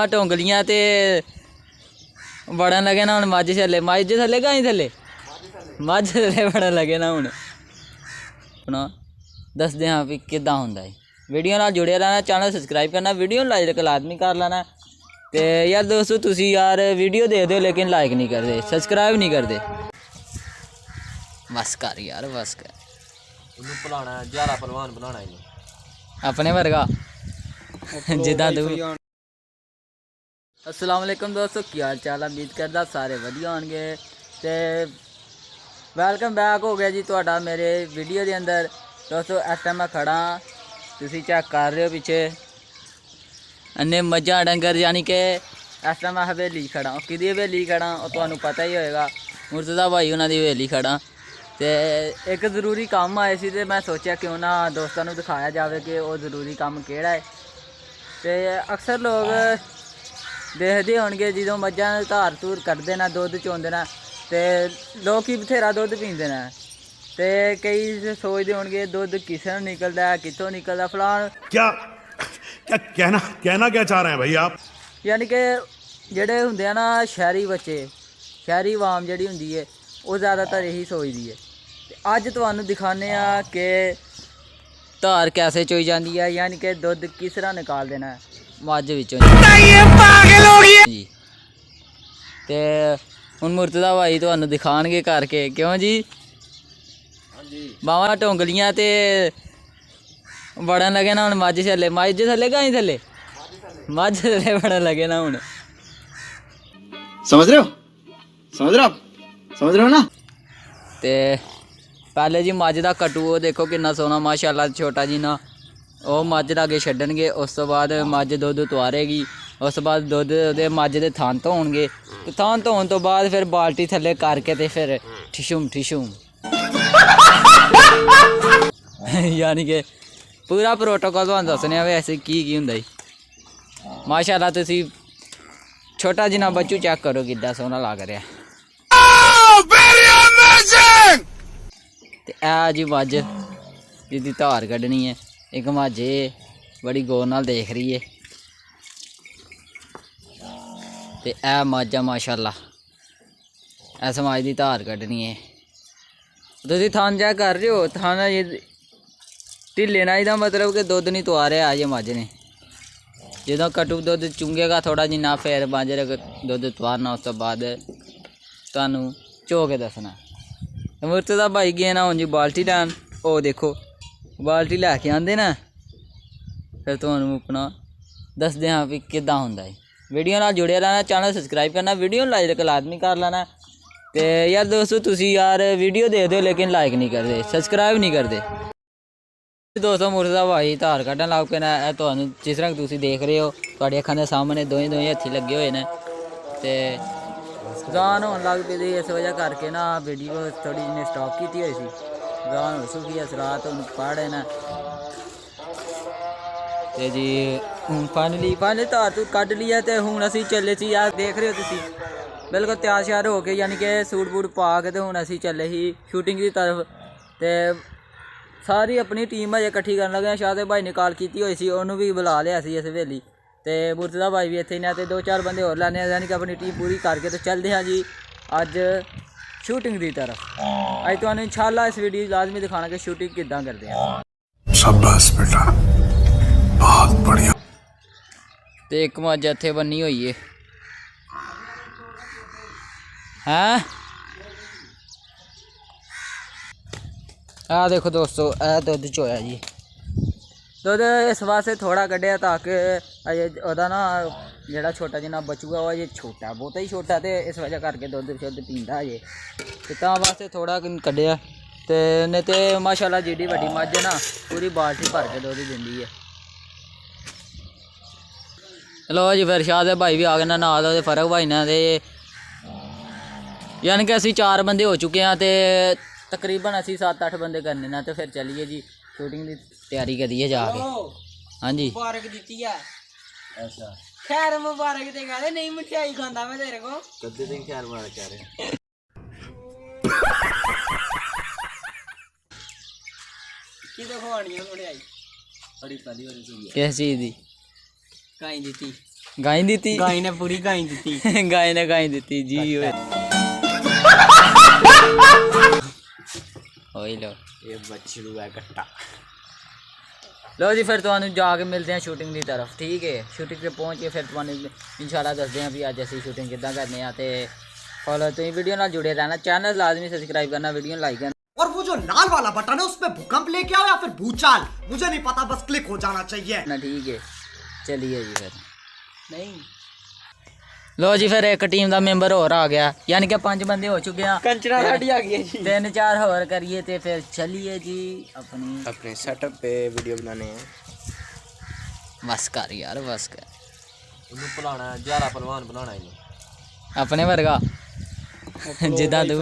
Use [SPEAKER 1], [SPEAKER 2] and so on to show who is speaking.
[SPEAKER 1] ਢੋਂਗਲੀਆਂ ਤੇ ਵੜਨ ਲੱਗੇ ਨਾ ਹੁਣ ਮੱਝ ਥੱਲੇ ਗਾਂ ਥੱਲੇ ਮੱਝ ਥੱਲੇ ਵੜਨ ਲੱਗੇ ਨਾ ਹੁਣ ਆਪਣਾ ਦੱਸਦੇ ਹਾਂ ਵੀ ਕਿੱਦਾਂ ਹੁੰਦਾ ਹੈ। ਵੀਡੀਓ ਨਾਲ ਜੁੜਿਆ ਰਹਿਣਾ, ਚੈਨਲ ਸਬਸਕ੍ਰਾइब करना, वीडियो लाइक लाजमी कर लेना। तो यार दोस्तों तुसी यार वीडियो देखते हो लेकिन लाइक नहीं करते, सब्सक्राइब नहीं करते। बस कर यार बस कर, पहलवान बनाना अपने वर्गा जिदा तू। अस्सलाम वालेकुम दोस्तों, क्या हाल चाल है? उम्मीद करदा सारे वधिया होणगे। ते वेलकम बैक हो गया जी तुहाडा मेरे वीडियो के अंदर। दोस्तों इस टाइम मैं खड़ा, तुसी चेक कर रहे हो पीछे अन्ने मझां डंगर, यानी कि इस टाइम मैं हवेली खड़ा। कि हवेली खड़ा और तुहानू पता ही होएगा, मुर्तज़ा भाई उन्हां दी हवेली खड़ा। तो एक ज़रूरी काम आए सी ते मैं सोचा क्यों ना दोस्तों नू दिखाया जाए कि वो ज़रूरी काम केड़ा है। तो अक्सर लोग देखते होणगे जो मझां धार धूर कड्डदे न, दुद्ध चोंदे न, ते लोग ही बथेरा दुद्ध पींदे न। तो कई सोचते होणगे दुद्ध किसे निकलता है, कितों निकलता फलान।
[SPEAKER 2] क्या क्या कहना क्या चाह रहे हैं भाई आप?
[SPEAKER 1] यानी कि जेडे हुंदे आ ना शहरी बच्चे, शहरी आवाम जिहड़ी हुंदी है वो ज़्यादातर यही सोचती है। अज तुहानू दिखाने कि धार कैसे चोई जाती है, यानी कि दुद्ध किस तरह निकाल देना मझ विचों जी। तो हुण मुर्तज़ा भाई तुहानू दिखाणगे करके, क्यों जी? बावां ढोंगलियां ते वड़न लगे ना हुण मझ थल्ले गां थल्ले मझ थल्ले वड़न लगे ना हुण।
[SPEAKER 3] समझ रहे हो ना?
[SPEAKER 1] ते पहले जी मझ दा कट्टू वो देखो किन्ना सोहना माशाअल्लाह छोटा जी ना, वो मझ लागे छड्डणगे। उस तो बाद मझ दुद्ध तुआरेगी, उस तो बाद दुद्ध दे मझ दे थान धोणगे। ते थान धोण तो बाद फिर बाल्टी थल्ले करके ते फिर ठिशुम यानी कि पूरा प्रोटोकॉल तुहानू दस्सने वैसे की हुंदा जी। माशाअल्लाह तुसी छोटा जिन्ना बच्चू चेक करो किड्डा सोहना लग रहा। ते ऐ जी मझ जिहदी धार कड्ढनी है, एक मझ बड़ी गौर नाल देख रही है। ते ऐ मझ आ माशाअल्लाह, इस मझ दी धार कड्ढनी है। तुसी थान चेक कर रहे हो, थान ढिले ना, ਇਹਦਾ मतलब कि दुद्ध नहीं तुआरिया अजे मझ ने। जो कट्टू दुद्ध चुंगेगा थोड़ा जिन्ना, फिर बांजरे दुद्ध तुआरना, उस तो बाद तुहानू चो के दसना। मुर्तज़ा भाई गए ना हुण जी बाल्टी लैन, ओ देखो बाल्टी लैके आंदे ना, फिर तुहानू अपना दसदे हाँ भी किद्दां हुंदा है। वीडियो नाल जुड़े रहना, चैनल सब्सक्राइब करना, वीडियो लाइक लाजमी कर लेना। तो यार दोस्तों तुसी यार वीडियो देखते हो लेकिन लाइक नहीं करते, सब्सक्राइब नहीं करते। दोस्तों मुर्तज़ा भाई धार कड्ढन लग पे ने, तुहानू जिस तरह तुसी देख रहे हो तुहाडी अखां दे सामने दोवें हत्थी लगे हुए ने। ते जान होन लग पई इस वजह करके ना वीडियो थोड़ी जिन्हें स्टॉप की हुई सी। जान हो चुकी है, रात हुण पढ़े न। ते जी हुण फाइनली धार धूर कड्ढ ली है। तो हुण असीं चले सी, यार देख रहे हो तुसी बिल्कुल तैयार श्यार हो के, यानी कि सूट बूट पा के। तो हुण असीं चले ही शूटिंग की तरफ। तो सारी अपनी टीम अजे इकट्ठी करन लगे। शाहदे भाई ने कॉल की हुई सी, उन्होंने भी बुला लिया सी इस हवेली। तो मुर्तज़ा भाई भी इत्थे ने, तो 2-4 बंदे होर लैने, यानी कि अपनी टीम पूरी करके तो चलते हैं जी अज शूटिंग की तरफ। अज तुहानू इंशाअल्लाह इस वीडियो लाजमी दिखाना कि शूटिंग किद्दां करदे हैं।
[SPEAKER 2] शाबाश बेटा, बहुत बढ़िया।
[SPEAKER 1] तो एक मझ इत्थे बन्नी हुई है हैं। आ देखो दोस्तों, ए दुद्ध चोया जी। दुद्ध इस वास्ते थोड़ा कड्ढिया ताकि अजे ओहदा ना जेह्ड़ा छोटा जिन्ना बचूगा वो अजे छोटा, बहुता ही छोटा, तो इस वजह करके दुद्ध शुद्ध पींदा अजे, ते तां वास्ते थोड़ा कड्ढिया। ते नहीं तो माशाअल्लाह जिड्डी वड्डी मझ ना पूरी बाल्टी भर के दुद्ध दिंदी है। लो जी फिर शाहदे भाई भी आ गए ना नाल, ओहदे फरक भाई ने। यानी कि असीं 4 बंदे हो चुके हैं, तो तकरीबन असीं 7-8 बंदे करने ना। तो फिर चलिए जी शूटिंग की तैयारी करिए जाके। हाँ जी
[SPEAKER 4] मुबारक दी है। अच्छा खैर मुबारक ते कहते नहीं, मिठाई खांदा मैं तेरे को कदे दिन खैर मुबारक कह रहे की तो खवानी है मिठाई बड़ी पहली बार सुनी।
[SPEAKER 1] किस चीज़ दी?
[SPEAKER 4] काई दी थी
[SPEAKER 1] ਗਾਈ ਦਿੱਤੀ
[SPEAKER 4] ਗਾਈ ਨੇ ਪੂਰੀ ਗਾਈ ਦਿੱਤੀ
[SPEAKER 1] ਗਾਈ ਨੇ ਗਾਈ ਦਿੱਤੀ ਜੀ ਓਏ ਓਏ ਲੋ
[SPEAKER 4] ਇਹ ਬੱਛੜੂ ਹੈ ਕੱਟਾ
[SPEAKER 1] लो जी फिर तुहानू जाके मिलते हैं शूटिंग की तरफ ठीक है शूटिंग पे पहुँच के फिर तुहानू इंशाल्लाह दसते हैं भी अज असीं शूटिंग किद्दां करने आ ते फॉलो तुसीं वीडियो नाल जुड़े रहना चैनल लाजमी सब्सक्राइब करना वीडियो लाइक करना
[SPEAKER 5] और वो जो लाल वाला बटन है उस पे भूकंप लेके आओ या फिर भूचाल मुझे नहीं पता बस क्लिक हो जाना चाहिए
[SPEAKER 1] ना ठीक है चलिए जी फिर
[SPEAKER 4] नहीं
[SPEAKER 1] लो जी फिर एक टीम का मैंबर होर आ गया यानी कि 5 बंदे हो चुके हैं
[SPEAKER 4] कंचना साडी आ गई है जी
[SPEAKER 1] 3-4 होर करिए ते फिर चलिए जी
[SPEAKER 4] अपने सेटअप पे वीडियो बनाने हैं
[SPEAKER 1] बस कर यार बस कर
[SPEAKER 4] ਉਹਨੂੰ ਭੁਲਾਣਾ ਜਿਆਦਾ ਪਹਿਲਵਾਨ ਬਣਾਉਣਾ ਇਹਨੂੰ
[SPEAKER 1] अपने वर्गा जिदा तू